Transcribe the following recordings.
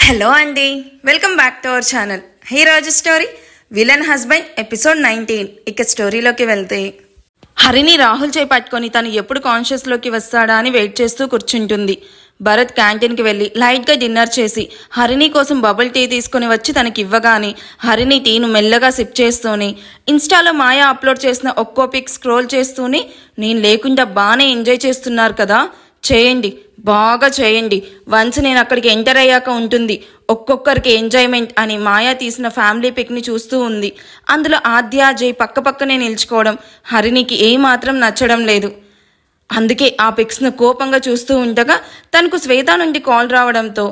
Hello అండి, welcome back to our channel. ఈ రోజు స్టోరీ విలన్ హస్బెండ్ ఎపిసోడ్ 19. ఇక స్టోరీలోకి వెళ్తే హరిని రాహుల్ చేయి పట్టుకొని తను ఎప్పుడు కాన్షియస్లోకి వస్తాడా అని వెయిట్ చేస్తూ కూర్చుంటుంది. భరత్ క్యాంటీన్కి వెళ్ళి లైట్గా డిన్నర్ చేసి హరిని కోసం బబుల్ టీ తీసుకుని వచ్చి తనకి ఇవ్వగానే హరిని టీను మెల్లగా సిప్ చేస్తూనే ఇన్స్టాలో మాయా అప్లోడ్ చేసిన ఒక్కో పిక్ స్క్రోల్ చేస్తూనే నేను లేకుండా బాగానే ఎంజాయ్ చేస్తున్నారు కదా, చేయండి, బాగా చేయండి, వన్స్ నేను అక్కడికి ఎంటర్ అయ్యాక ఉంటుంది ఒక్కొక్కరికి ఎంజాయ్మెంట్ అని మాయా తీసిన ఫ్యామిలీ పిక్ని చూస్తూ ఉంది. అందులో ఆద్య జై పక్కపక్కనే నిల్చుకోవడం హరినికి ఏమాత్రం నచ్చడం లేదు. అందుకే ఆ పిక్స్ను కోపంగా చూస్తూ ఉండగా తనకు శ్వేత నుండి కాల్ రావడంతో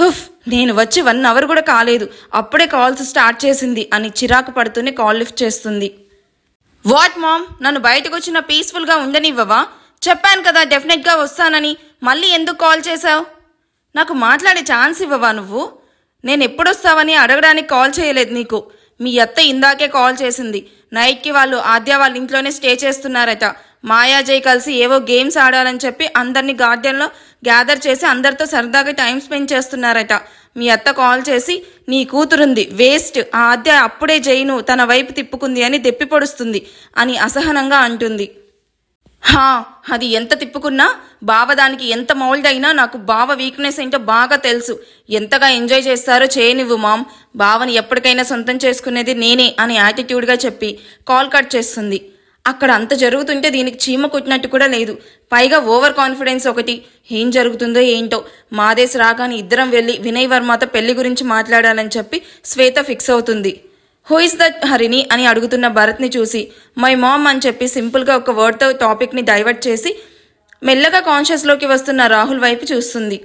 హుఫ్, నేను వచ్చి 1 అవర్ కూడా కాలేదు, అప్పుడే కాల్స్ స్టార్ట్ చేసింది అని చిరాకు పడుతూనే కాల్ లిఫ్ట్ చేస్తుంది. వాట్ మామ్, నన్ను బయటకు వచ్చిన పీస్ఫుల్గా ఉండనివ్వవా? చెప్పాను కదా డెఫినెట్గా వస్తానని, మళ్ళీ ఎందుకు కాల్ చేశావు? నాకు మాట్లాడే ఛాన్స్ ఇవ్వవా నువ్వు? నేను ఎప్పుడొస్తావని అడగడానికి కాల్ చేయలేదు నీకు. మీ అత్త ఇందాకే కాల్ చేసింది. నైట్కి వాళ్ళు ఆద్య వాళ్ళ ఇంట్లోనే స్టే చేస్తున్నారట. మాయాజయ్ కలిసి ఏవో గేమ్స్ ఆడాలని చెప్పి అందరినీ గార్డెన్లో గ్యాదర్ చేసి అందరితో సరదాగా టైం స్పెండ్ చేస్తున్నారట. మీ అత్త కాల్ చేసి నీ కూతురుంది వేస్ట్, ఆ ఆద్య అప్పుడే జైను తన వైపు తిప్పుకుంది అని దెప్పి పొడుస్తుంది అని అసహనంగా అంటుంది. అది ఎంత తిప్పుకున్నా బావ దానికి ఎంత మౌల్డ్ అయినా నాకు బావ వీక్నెస్ ఏంటో బాగా తెలుసు. ఎంతగా ఎంజాయ్ చేస్తారో చేయనివ్వు మామ్, బావని ఎప్పటికైనా సొంతం చేసుకునేది నేనే అని యాటిట్యూడ్గా చెప్పి కాల్ కట్ చేస్తుంది. అక్కడ అంత జరుగుతుంటే దీనికి చీమ కుట్టినట్టు కూడా లేదు. పైగా ఓవర్ కాన్ఫిడెన్స్ ఒకటి. ఏం జరుగుతుందో ఏంటో. మాదేశ్ రాగానే ఇద్దరం వెళ్ళి వినయ్ వర్మతో పెళ్లి గురించి మాట్లాడాలని చెప్పి శ్వేత ఫిక్స్ అవుతుంది. హూ ఇస్ దట్ హరిని అని అడుగుతున్న భరత్ని చూసి మై మామ్ అని చెప్పి సింపుల్గా ఒక వర్డ్తో టాపిక్ని డైవర్ట్ చేసి మెల్లగా కాన్షియస్లోకి వస్తున్న రాహుల్ వైపు చూస్తుంది.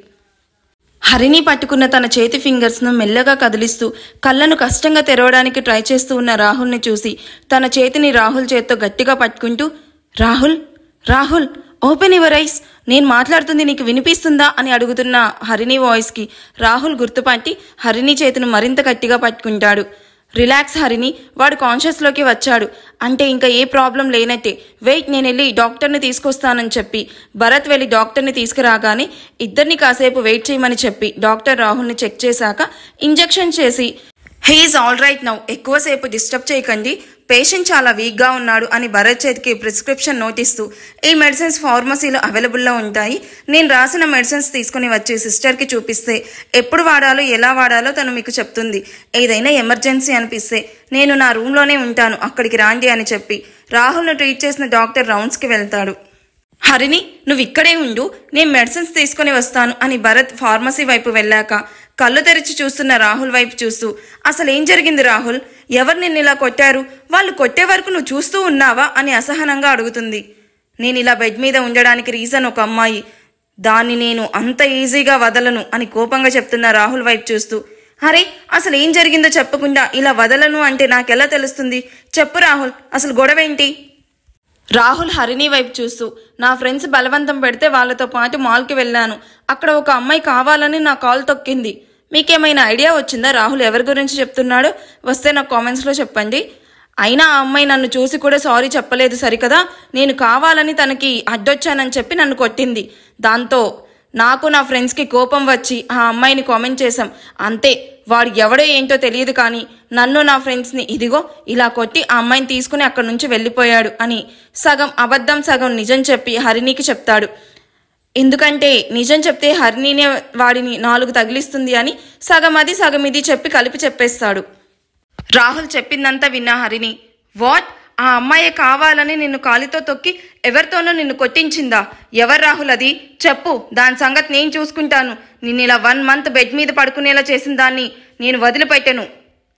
హరిని పట్టుకున్న తన చేతి ఫింగర్స్ను మెల్లగా కదిలిస్తూ కళ్ళను కష్టంగా తెరవడానికి ట్రై చేస్తూ ఉన్న రాహుల్ని చూసి తన చేతిని రాహుల్ చేత్తో గట్టిగా పట్టుకుంటూ Rahul Rahul open your eyes, నేను మాట్లాడుతుంది నీకు వినిపిస్తుందా అని అడుగుతున్న హరిని వాయిస్కి రాహుల్ గుర్తుపట్టి హరిని చేతిని మరింత గట్టిగా పట్టుకుంటాడు. రిలాక్స్ హరిని, వాడు కాన్షియస్లోకి వచ్చాడు అంటే ఇంకా ఏ ప్రాబ్లం లేనట్టే. వెయిట్, నేను వెళ్ళి డాక్టర్ని తీసుకొస్తానని చెప్పి భరత్ వెళ్ళి డాక్టర్ని తీసుకురాగానే ఇద్దరిని కాసేపు వెయిట్ చేయమని చెప్పి డాక్టర్ రాహుల్ని చెక్ చేశాక ఇంజెక్షన్ చేసి he is all right now, ఎక్కువసేపు డిస్టర్బ్ చేయకండి, పేషెంట్ చాలా వీక్గా ఉన్నాడు అని భరత్ చేతికి ప్రిస్క్రిప్షన్ నోటిస్తూ ఈ మెడిసిన్స్ ఫార్మసీలో అవైలబుల్లో ఉంటాయి, నేను రాసిన మెడిసిన్స్ తీసుకుని వచ్చి సిస్టర్కి చూపిస్తే ఎప్పుడు వాడాలో ఎలా వాడాలో తను మీకు చెప్తుంది. ఏదైనా ఎమర్జెన్సీ అనిపిస్తే నేను నా రూమ్లోనే ఉంటాను, అక్కడికి రాండి అని చెప్పి రాహుల్ను ట్రీట్ చేసిన డాక్టర్ రౌండ్స్కి వెళ్తాడు. హరిని, నువ్వు ఇక్కడే ఉండు, నేను మెడిసిన్స్ తీసుకుని వస్తాను అని భరత్ ఫార్మసీ వైపు వెళ్ళాక కళ్ళు తెరిచి చూస్తున్న రాహుల్ వైపు చూస్తూ అసలు ఏం జరిగింది రాహుల్, ఎవరు నిన్ను ఇలా కొట్టారు, వాళ్ళు కొట్టే వరకు నువ్వు చూస్తూ ఉన్నావా అని అసహనంగా అడుగుతుంది. నేను ఇలా బెడ్ మీద ఉండడానికి రీజన్ ఒక అమ్మాయి, దాన్ని నేను అంత ఈజీగా వదలను అని కోపంగా చెప్తున్న రాహుల్ వైపు చూస్తూ అరే అసలు ఏం జరిగిందో చెప్పకుండా ఇలా వదలను అంటే నాకెలా తెలుస్తుంది, చెప్పు రాహుల్, అసలు గొడవ ఏంటి? రాహుల్ హరిని వైపు చూస్తూ నా ఫ్రెండ్స్ బలవంతం పెడితే వాళ్ళతో పాటు మాల్కి వెళ్ళాను, అక్కడ ఒక అమ్మాయి కావాలని నా కాల్ తొక్కింది. మీకేమైనా ఐడియా వచ్చిందా రాహుల్ ఎవరి గురించి చెప్తున్నాడో? వస్తే నాకు కామెంట్స్లో చెప్పండి. అయినా ఆ అమ్మాయి నన్ను చూసి కూడా సారీ చెప్పలేదు సరికదా, నేను కావాలని తనకి అడ్డొచ్చానని చెప్పి నన్ను కొట్టింది. దాంతో నాకు నా ఫ్రెండ్స్కి కోపం వచ్చి ఆ అమ్మాయిని కామెంట్ చేశాం, అంతే. వాడు ఎవడో ఏంటో తెలియదు కానీ నన్ను నా ఫ్రెండ్స్ని ఇదిగో ఇలా కొట్టి ఆ అమ్మాయిని తీసుకుని అక్కడి నుంచి వెళ్ళిపోయాడు అని సగం అబద్ధం సగం నిజం చెప్పి హరినికి చెప్తాడు. ఎందుకంటే నిజం చెప్తే హరినినే వాడిని 4 తగిలిస్తుంది అని సగం అది సగం ఇది చెప్పి కలిపి చెప్పేస్తాడు. రాహుల్ చెప్పిందంతా విన్నా హరిని వాట్, ఆ అమ్మాయి కావాలని నిన్ను కాలితో తొక్కి ఎవరితోనో నిన్ను కొట్టించిందా? ఎవరు రాహుల్ అది చెప్పు, దాని సంగతి నేను చూసుకుంటాను. నిన్ను ఇలా 1 మంత్ బెడ్ మీద పడుకునేలా చేసిన దాన్ని నేను వదిలిపెట్టను.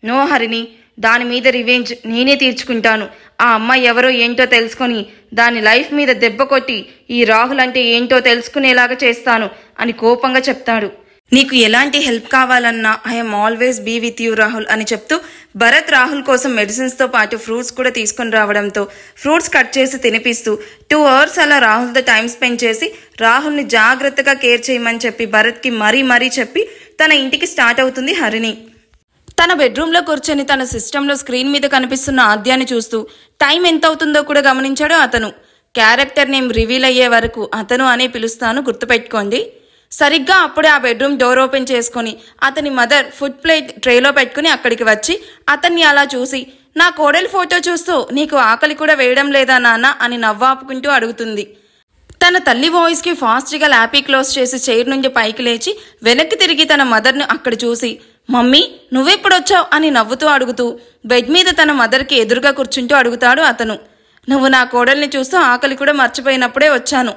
నో హరిని, దాని మీద రివెంజ్ నేనే తీర్చుకుంటాను. ఆ అమ్మాయి ఎవరో ఏంటో తెలుసుకొని దాని లైఫ్ మీద దెబ్బ కొట్టి ఈ రాహుల్ అంటే ఏంటో తెలుసుకునేలాగా చేస్తాను అని కోపంగా చెప్తాడు. నీకు ఎలాంటి హెల్ప్ కావాలన్నా I'm always be with you Rahul అని చెప్తూ భరత్ రాహుల్ కోసం మెడిసిన్స్తో పాటు ఫ్రూట్స్ కూడా తీసుకొని రావడంతో ఫ్రూట్స్ కట్ చేసి తినిపిస్తూ 2 అవర్స్ అలా రాహుల్తో టైం స్పెండ్ చేసి రాహుల్ని జాగ్రత్తగా కేర్ చేయమని చెప్పి భరత్కి మరీ చెప్పి తన ఇంటికి స్టార్ట్ అవుతుంది హరిని. తన బెడ్రూమ్లో కూర్చొని తన సిస్టంలో స్క్రీన్ మీద కనిపిస్తున్న ఆద్యాన్ని చూస్తూ టైం ఎంత అవుతుందో కూడా గమనించాడు అతను. క్యారెక్టర్ నేమ్ రివీల్ అయ్యే వరకు అతను అనే పిలుస్తాను, గుర్తుపెట్టుకోండి. సరిగ్గా అప్పుడే ఆ బెడ్రూమ్ డోర్ ఓపెన్ చేసుకుని అతని మదర్ ఫుడ్ ప్లేట్ ట్రేలో పెట్టుకుని అక్కడికి వచ్చి అతన్ని అలా చూసి, నా కోడలి ఫోటో చూస్తూ నీకు ఆకలి కూడా వేయడం లేదా నాన్న అని నవ్వాపుకుంటూ అడుగుతుంది. తన తల్లి వాయిస్కి ఫాస్ట్గా ల్యాపీ క్లోజ్ చేసి చైర్ నుండి పైకి లేచి వెనక్కి తిరిగి తన మదర్ను అక్కడ చూసి, మమ్మీ నువ్వెప్పుడొచ్చావు అని నవ్వుతూ అడుగుతూ బెడ్ మీద తన మదర్కి ఎదురుగా కూర్చుంటూ అడుగుతాడు అతను. నువ్వు నా కోడల్ని చూస్తూ ఆకలి కూడా మర్చిపోయినప్పుడే వచ్చాను.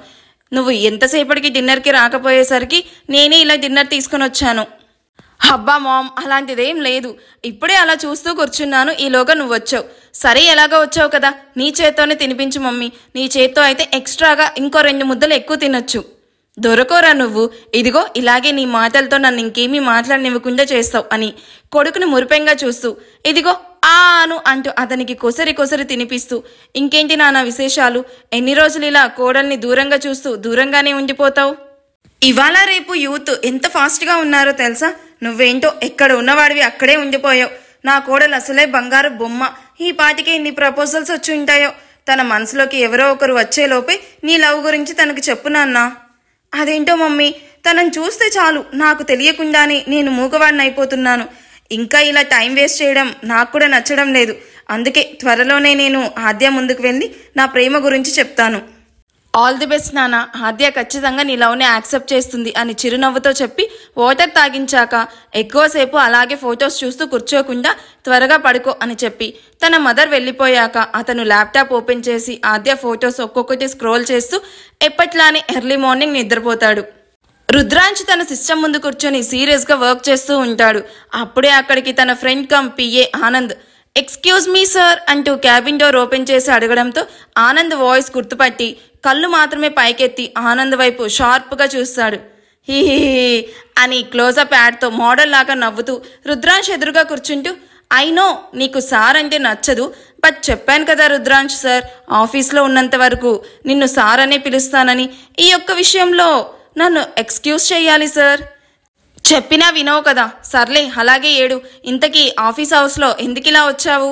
నువ్వు ఎంతసేపటికి డిన్నర్కి రాకపోయేసరికి నేనే ఇలా డిన్నర్ తీసుకుని వచ్చాను. అబ్బా మామ్, అలాంటిదేం లేదు. ఇప్పుడే అలా చూస్తూ కూర్చున్నాను, ఈలోగా నువ్వు వచ్చావు. సరే ఎలాగో వచ్చావు కదా, నీ చేత్తోనే తినిపించు మమ్మీ. నీ చేత్తో అయితే ఎక్స్ట్రాగా ఇంకో 2 ముద్దలు ఎక్కువ తినొచ్చు. దొరకోరా నువ్వు, ఇదిగో ఇలాగే నీ మాటలతో నన్ను ఇంకేమీ మాట్లాడనివ్వకుండా చేస్తావు అని కొడుకుని మురిపెంగా చూస్తూ ఇదిగో ఆను అంటూ అతనికి కొసరి తినిపిస్తూ, ఇంకేంటి నాన్న విశేషాలు? ఎన్ని రోజులు ఇలా కోడల్ని దూరంగా చూస్తూ దూరంగానే ఉండిపోతావు? ఇవాళ రేపు యూత్ ఎంత ఫాస్ట్గా ఉన్నారో తెలుసా? నువ్వేంటో ఎక్కడ ఉన్నవాడివి అక్కడే ఉండిపోయావు. నా కోడలు అసలే బంగారు బొమ్మ. ఈ పాటికి ఇన్ని ప్రపోజల్స్ వచ్చి ఉంటాయో. తన మనసులోకి ఎవరో ఒకరు వచ్చేలోపే నీ లవ్ గురించి తనకు చెప్పు నాన్న. అదేంటో మమ్మీ, తనని చూస్తే చాలు నాకు తెలియకుండానే నేను మూగవాడిని అయిపోతున్నాను. ఇంకా ఇలా టైం వేస్ట్ చేయడం నాకు కూడా నచ్చడం లేదు. అందుకే త్వరలోనే నేను ఆద్య ముందుకు వెళ్ళి నా ప్రేమ గురించి చెప్తాను. ఆల్ ది బెస్ట్ నాన్న. ఆద్య ఖచ్చితంగా నీ లవ్ని యాక్సెప్ట్ చేస్తుంది అని చిరునవ్వుతో చెప్పి వాటర్ తాగించాక ఎక్కువసేపు అలాగే ఫొటోస్ చూస్తూ కూర్చోకుండా త్వరగా పడుకో అని చెప్పి తన మదర్ వెళ్ళిపోయాక అతను ల్యాప్టాప్ ఓపెన్ చేసి ఆద్య ఫొటోస్ ఒక్కొక్కటి స్క్రోల్ చేస్తూ ఎప్పట్లానే ఎర్లీ మార్నింగ్ నిద్రపోతాడు. రుద్రాంశ్ తన సిస్టమ్ ముందు కూర్చొని సీరియస్గా వర్క్ చేస్తూ ఉంటాడు. అప్పుడే అక్కడికి తన friend come PA Anand excuse me sir అంటూ క్యాబిన్ డోర్ ఓపెన్ చేసి అడగడంతో ఆనంద్ వాయిస్ గుర్తుపట్టి కళ్ళు మాత్రమే పైకెత్తి ఆనంద్ వైపు షార్ప్గా చూస్తాడు. హీ అని క్లోజప్ యాడ్తో మోడల్ లాగా నవ్వుతూ రుద్రాంశ్ ఎదురుగా కూర్చుంటూ, ఐ నో నీకు సార్ అంటే నచ్చదు, బట్ చెప్పాను కదా రుద్రాంశ్ సార్, ఆఫీస్లో ఉన్నంత వరకు నిన్ను సార్ అనే పిలుస్తానని. ఈ యొక్క విషయంలో నన్ను ఎక్స్క్యూజ్ చేయాలి సార్. చెప్పినా వినవు కదా, సర్లే అలాగే ఏడు. ఇంతకీ ఆఫీస్ హౌస్లో ఎందుకు ఇలా వచ్చావు?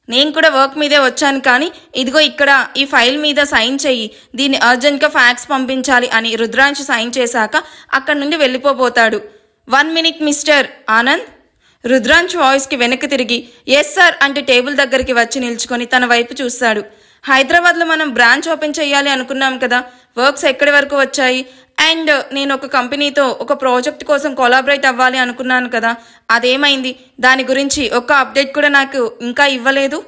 నేను కూడా వర్క్ మీదే వచ్చాను, కానీ ఇదిగో ఇక్కడ ఈ ఫైల్ మీద సైన్ చెయ్యి, దీన్ని అర్జెంట్గా ఫ్యాక్స్ పంపించాలి అని రుద్రాంశ్ సైన్ చేశాక అక్కడి నుండి వెళ్ళిపోతాడు. 1 మినిట్ మిస్టర్ ఆనంద్. రుద్రాంశ్ వాయిస్కి వెనక్కి తిరిగి ఎస్ సార్ అంటూ టేబుల్ దగ్గరికి వచ్చి నిల్చుకొని తన వైపు చూస్తాడు. హైదరాబాద్లో మనం బ్రాంచ్ ఓపెన్ చేయాలి అనుకున్నాం కదా, వర్క్స్ ఎక్కడి వరకు వచ్చాయి? అండ్ నేను ఒక కంపెనీతో ఒక ప్రాజెక్ట్ కోసం కొలాబరేట్ అవ్వాలి అనుకున్నాను కదా, అదేమైంది? దాని గురించి ఒక అప్డేట్ కూడా నాకు ఇంకా ఇవ్వలేదు.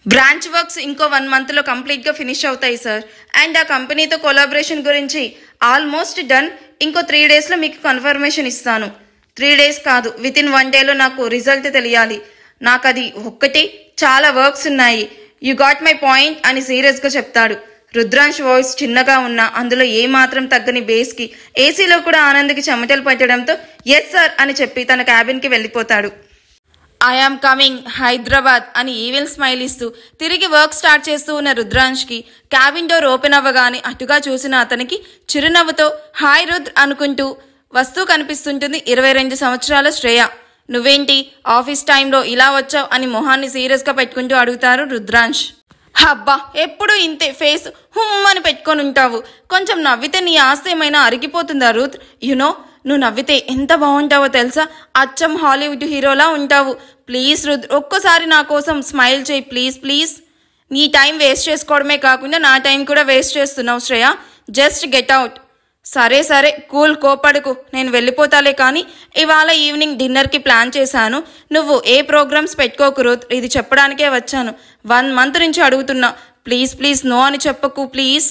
బ్రాంచ్ వర్క్స్ ఇంకో 1 మంత్లో కంప్లీట్గా ఫినిష్ అవుతాయి సార్. అండ్ ఆ కంపెనీతో కొలాబరేషన్ గురించి ఆల్మోస్ట్ డన్. ఇంకో 3 డేస్లో మీకు కన్ఫర్మేషన్ ఇస్తాను. 3 డేస్ కాదు, వితిన్ 1 డేలో నాకు రిజల్ట్ తెలియాలి. నాకు అది ఒక్కటి, చాలా వర్క్స్ ఉన్నాయి. యు గాట్ మై పాయింట్ అని సీరియస్గా చెప్తాడు. రుద్రాంశ్ వాయిస్ చిన్నగా ఉన్నా అందులో ఏమాత్రం తగ్గని బేస్కి ఏసీలో కూడా ఆనంద్కి చెమటలు పట్టడంతో ఎస్ సార్ అని చెప్పి తన క్యాబిన్కి వెళ్ళిపోతాడు. ఐఆమ్ కమింగ్ హైదరాబాద్ అని ఈవిల్ స్మైల్ ఇస్తూ తిరిగి వర్క్ స్టార్ట్ చేస్తూ ఉన్న రుద్రాంశ్కి క్యాబిన్ డోర్ ఓపెన్ అవ్వగానే అటుగా చూసిన అతనికి చిరునవ్వుతో హాయ్ రుద్ర్ అనుకుంటూ వస్తూ కనిపిస్తుంటుంది 22 సంవత్సరాల శ్రేయ. నువ్వేంటి ఆఫీస్ టైంలో ఇలా వచ్చావు అని మొహాన్ని సీరియస్గా పెట్టుకుంటూ అడుగుతారు రుద్రాంశ్. అబ్బా, ఎప్పుడు ఇంతే ఫేస్ హుమ్మని పెట్టుకొని ఉంటావు. కొంచెం నవ్వితే నీ ఆస్తి ఏమైనా అరిగిపోతుందా రుద్ర్? యునో నువ్వు నవ్వితే ఎంత బాగుంటావో తెలుసా, అచ్చం హాలీవుడ్ హీరోలా ఉంటావు. ప్లీజ్ రుద్ర్, ఒక్కసారి నా కోసం స్మైల్ చేయి ప్లీజ్ ప్లీజ్. నీ టైం వేస్ట్ చేసుకోవడమే కాకుండా నా టైం కూడా వేస్ట్ చేస్తున్నావు శ్రేయ. Just get out. సరే కూల్, కోపడుకు, నేను వెళ్ళిపోతాలే. కానీ ఇవాళ ఈవినింగ్ డిన్నర్కి ప్లాన్ చేశాను. నువ్వు ఏ ప్రోగ్రామ్స్ పెట్టుకోకు రుద్ర్, ఇది చెప్పడానికే వచ్చాను. 1 మంత్ నుంచి అడుగుతున్నా, ప్లీజ్ నో అని చెప్పకు please.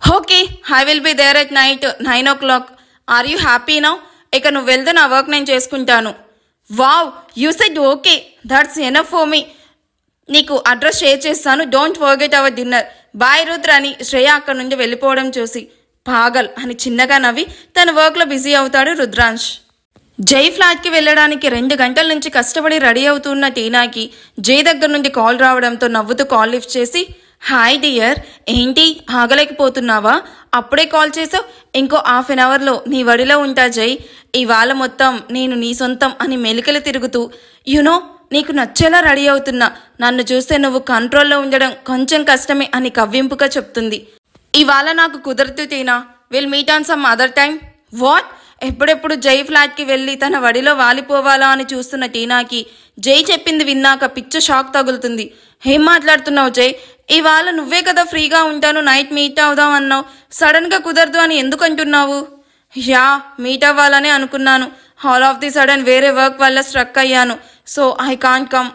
Okay, I will be there at night 9 o'clock. Are you happy now? ఇక నువ్వు వెళ్తే నా వర్క్ నేను చేసుకుంటాను. Wow, you said okay, that's enough for me. నీకు అడ్రస్ షేర్ చేస్తాను, don't forget our dinner. Bye Rudra అని శ్రేయ అక్కడి నుండి వెళ్ళిపోవడం చూసి పాగల్ అని చిన్నగా నవ్వి తన వర్క్లో బిజీ అవుతాడు రుద్రాంశ్. జై ఫ్లాట్కి వెళ్ళడానికి 2 గంటల నుంచి కష్టపడి రెడీ అవుతున్న టీనాకి జై దగ్గర నుండి కాల్ రావడంతో నవ్వుతూ కాల్ లిఫ్ట్ చేసి హాయ్ డియర్, ఏంటి ఆగలేకపోతున్నావా? అప్పుడే కాల్ చేసావు. ఇంకో 1/2 అవర్లో నీ వడిలో ఉంటా జై. ఇవాళ మొత్తం నేను నీ సొంతం అని మెలికలు తిరుగుతూ యునో నీకు నచ్చేలా రెడీ అవుతున్నా. నన్ను చూస్తే నువ్వు కంట్రోల్లో ఉండడం కొంచెం కష్టమే అని కవ్వింపుగా చెప్తుంది. ఇవాళ నాకు కుదరదు Tina, will meet on some other time. What? ఎప్పుడెప్పుడు జై ఫ్లాట్కి వెళ్ళి తన వడిలో వాలిపోవాలా అని చూస్తున్న టీనాకి జై చెప్పింది విన్నాక పిచ్చ షాక్ తగులుతుంది. ఏం మాట్లాడుతున్నావు జై? ఇవాళ నువ్వే కదా ఫ్రీగా ఉంటాను, నైట్ మీట్ అవుదాం అన్నావు. సడన్గా కుదరదు అని ఎందుకు అంటున్నావు? యా, మీట్ అవ్వాలనే అనుకున్నాను. ఆల్ ఆఫ్ ది సడన్ వేరే వర్క్ వల్ల స్ట్రక్ అయ్యాను. So I can't come.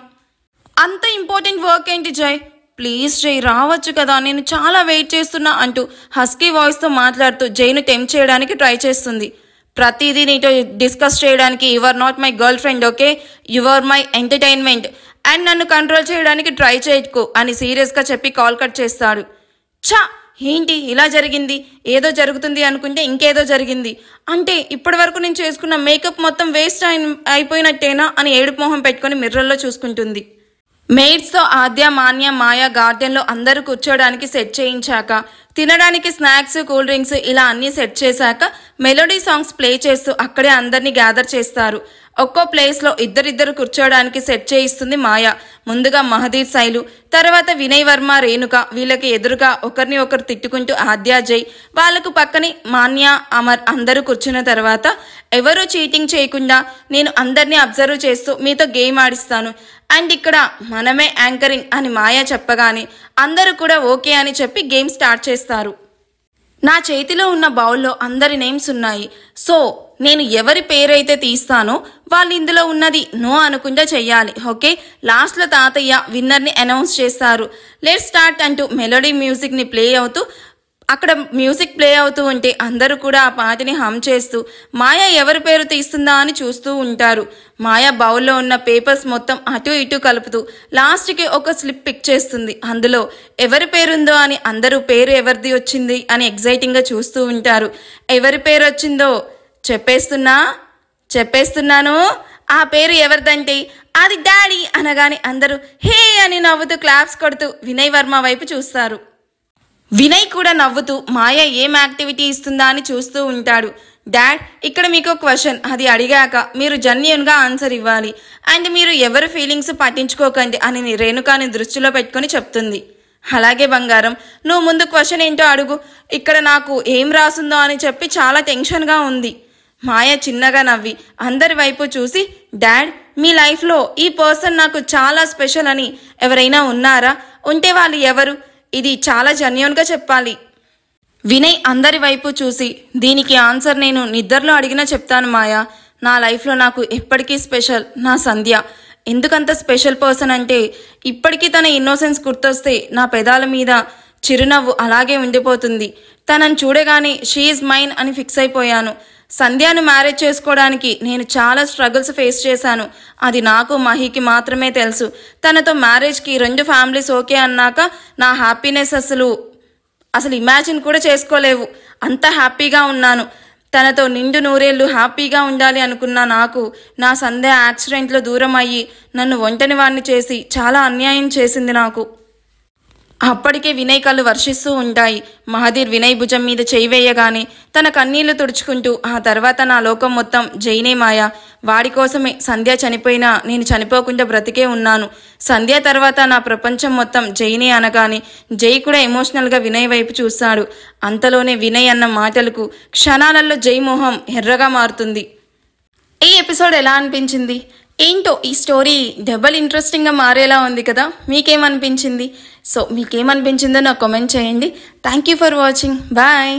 అంత ఇంపార్టెంట్ వర్క్ ఏంటి జై? ప్లీజ్ జై రావచ్చు కదా, నేను చాలా వెయిట్ చేస్తున్నా అంటూ హస్కీ వాయిస్తో మాట్లాడుతూ జైను టెంప్ట్ చేయడానికి ట్రై చేస్తుంది. ప్రతిదీ నీతో డిస్కస్ చేయడానికి you are not my girlfriend, okay? You are my entertainment and నన్ను కంట్రోల్ చేయడానికి ట్రై చేయకు అని సీరియస్గా చెప్పి కాల్ కట్ చేస్తాడు. ఛా, ఏంటి ఇలా జరిగింది? ఏదో జరుగుతుంది అనుకుంటే ఇంకేదో జరిగింది. అంటే ఇప్పటి వరకు నేను చేసుకున్న మేకప్ మొత్తం వేస్ట్ అయిపోయినట్టేనా అని ఏడుపు మొహం పెట్టుకొని మిర్రర్లో చూసుకుంటుంది. మెయిడ్స్తో ఆద్య, మాన్య, మాయ గార్డెన్లో అందరూ కూర్చోడానికి సెట్ చేయించాక, తినడానికి స్నాక్స్, కూల్ డ్రింక్స్ ఇలా అన్నీ సెట్ చేశాక మెలోడీ సాంగ్స్ ప్లే చేస్తూ అక్కడే అందరినీ గ్యాదర్ చేస్తారు. ఒక్కో ప్లేస్లో ఇద్దరిద్దరు కూర్చోడానికి సెట్ చేయిస్తుంది మాయ. ముందుగా మహదీర్, శైలు, తర్వాత వినయ్ వర్మ, రేణుక. వీళ్ళకి ఎదురుగా ఒకరిని ఒకరు తిట్టుకుంటూ ఆద్య, జై, వాళ్ళకు పక్కనే మాన్య, అమర్ అందరూ కూర్చున్న తర్వాత ఎవరూ చీటింగ్ చేయకుండా నేను అందరినీ అబ్జర్వ్ చేస్తూ మీతో గేమ్ ఆడిస్తాను అండ్ ఇక్కడ మనమే యాంకరింగ్ అని మాయ చెప్పగానే అందరూ కూడా ఓకే అని చెప్పి గేమ్ స్టార్ట్ చేస్తారు. నా చేతిలో ఉన్న బౌల్లో అందరి నేమ్స్ ఉన్నాయి. సో నేను ఎవరి పేరైతే తీస్తానో వాళ్ళు ఇందులో ఉన్నది నో అనుకుంటా చెయ్యాలి, ఓకే? లాస్ట్లో తాతయ్య విన్నర్ని అనౌన్స్ చేస్తారు. లెట్స్ స్టార్ట్ అంటూ మెలోడీ మ్యూజిక్ని ప్లే అవుతూ అక్కడ మ్యూజిక్ ప్లే అవుతూ ఉంటే అందరూ కూడా ఆ పాటని హమ్ చేస్తూ మాయ ఎవరి పేరు తీస్తుందా అని చూస్తూ ఉంటారు. మాయ బౌల్లో ఉన్న పేపర్స్ మొత్తం అటు ఇటు కలుపుతూ లాస్ట్కి ఒక స్లిప్ పిక్ చేస్తుంది. అందులో ఎవరి పేరుందో అని అందరూ పేరు ఎవరిది వచ్చింది అని ఎగ్జైటింగ్గా చూస్తూ ఉంటారు. ఎవరి పేరు వచ్చిందో చెప్పేస్తున్నాను. ఆ పేరు ఎవరిదంటే అది డాడీ అనగానే అందరూ హే అని నవ్వుతూ క్లాప్స్ కొడుతూ వినయ్ వర్మ వైపు చూస్తారు. వినయ్ కూడా నవ్వుతూ మాయ ఏం యాక్టివిటీ ఇస్తుందా అని చూస్తూ ఉంటాడు. డాడ్, ఇక్కడ మీకు క్వశ్చన్, అది అడిగాక మీరు జెన్యూన్గా ఆన్సర్ ఇవ్వాలి అండ్ మీరు ఎవరి ఫీలింగ్స్ పట్టించుకోకండి అని రేణుకాని దృష్టిలో పెట్టుకొని చెప్తుంది. అలాగే బంగారం, నువ్వు ముందు క్వశ్చన్ ఏంటో అడుగు. ఇక్కడ నాకు ఏం రాసుందో అని చెప్పి చాలా టెన్షన్గా ఉంది. మాయ చిన్నగా నవ్వి అందరి వైపు చూసి, డాడ్, మీ లైఫ్లో ఈ పర్సన్ నాకు చాలా స్పెషల్ అని ఎవరైనా ఉన్నారా? ఉంటే వాళ్ళు ఎవరు? ఇది చాలా జెన్యూన్గా చెప్పాలి. వినయ్ అందరి వైపు చూసి, దీనికి ఆన్సర్ నేను నిద్రలో అడిగినా చెప్తాను మాయా. నా లైఫ్లో నాకు ఎప్పటికీ స్పెషల్ నా సంధ్య. ఎందుకంత స్పెషల్ పర్సన్ అంటే ఇప్పటికీ తన ఇన్నోసెన్స్ గుర్తొస్తే నా పెదాల మీద చిరునవ్వు అలాగే ఉండిపోతుంది. తనని చూడగానే షీ ఈజ్ మైన్ అని ఫిక్స్ అయిపోయాను. సంధ్యను మ్యారేజ్ చేసుకోవడానికి నేను చాలా స్ట్రగుల్స్ ఫేస్ చేశాను. అది నాకు, మహికి మాత్రమే తెలుసు. తనతో మ్యారేజ్కి 2 ఫ్యామిలీస్ ఓకే అన్నాక నా హ్యాపీనెస్ అసలు ఇమాజిన్ కూడా చేసుకోలేవు. అంత హ్యాపీగా ఉన్నాను. తనతో నిండు నూరేళ్ళు హ్యాపీగా ఉండాలి అనుకున్న నాకు నా సంధ్య యాక్సిడెంట్లో దూరం అయ్యి నన్ను ఒంటరి వాడిని చేసి చాలా అన్యాయం చేసింది నాకు. అప్పటికే వినయ్ కళ్ళు వర్షిస్తూ ఉంటాయి. మహదీర్ వినయ్ భుజం మీద చేయి వేయగానే తన కన్నీళ్లు తుడుచుకుంటూ ఆ తర్వాత నా లోకం మొత్తం జైనే మాయ. వాడి కోసమే సంధ్య చనిపోయినా నేను చనిపోకుండా బ్రతికే ఉన్నాను. సంధ్య తర్వాత నా ప్రపంచం మొత్తం జైనే అనగానే జై కూడా ఎమోషనల్గా వినయ్ వైపు చూస్తాడు. అంతలోనే వినయ్ అన్న మాటలకు క్షణాలలో జై మొహం ఎర్రగా మారుతుంది. ఈ ఎపిసోడ్ ఎలా అనిపించింది? ఏంటో ఈ స్టోరీ డబల్ ఇంట్రెస్టింగ్గా మారేలా ఉంది కదా. మీకేమనిపించింది? సో మీకేమనిపించిందో నాకు కామెంట్ చేయండి. Thank you for watching. Bye.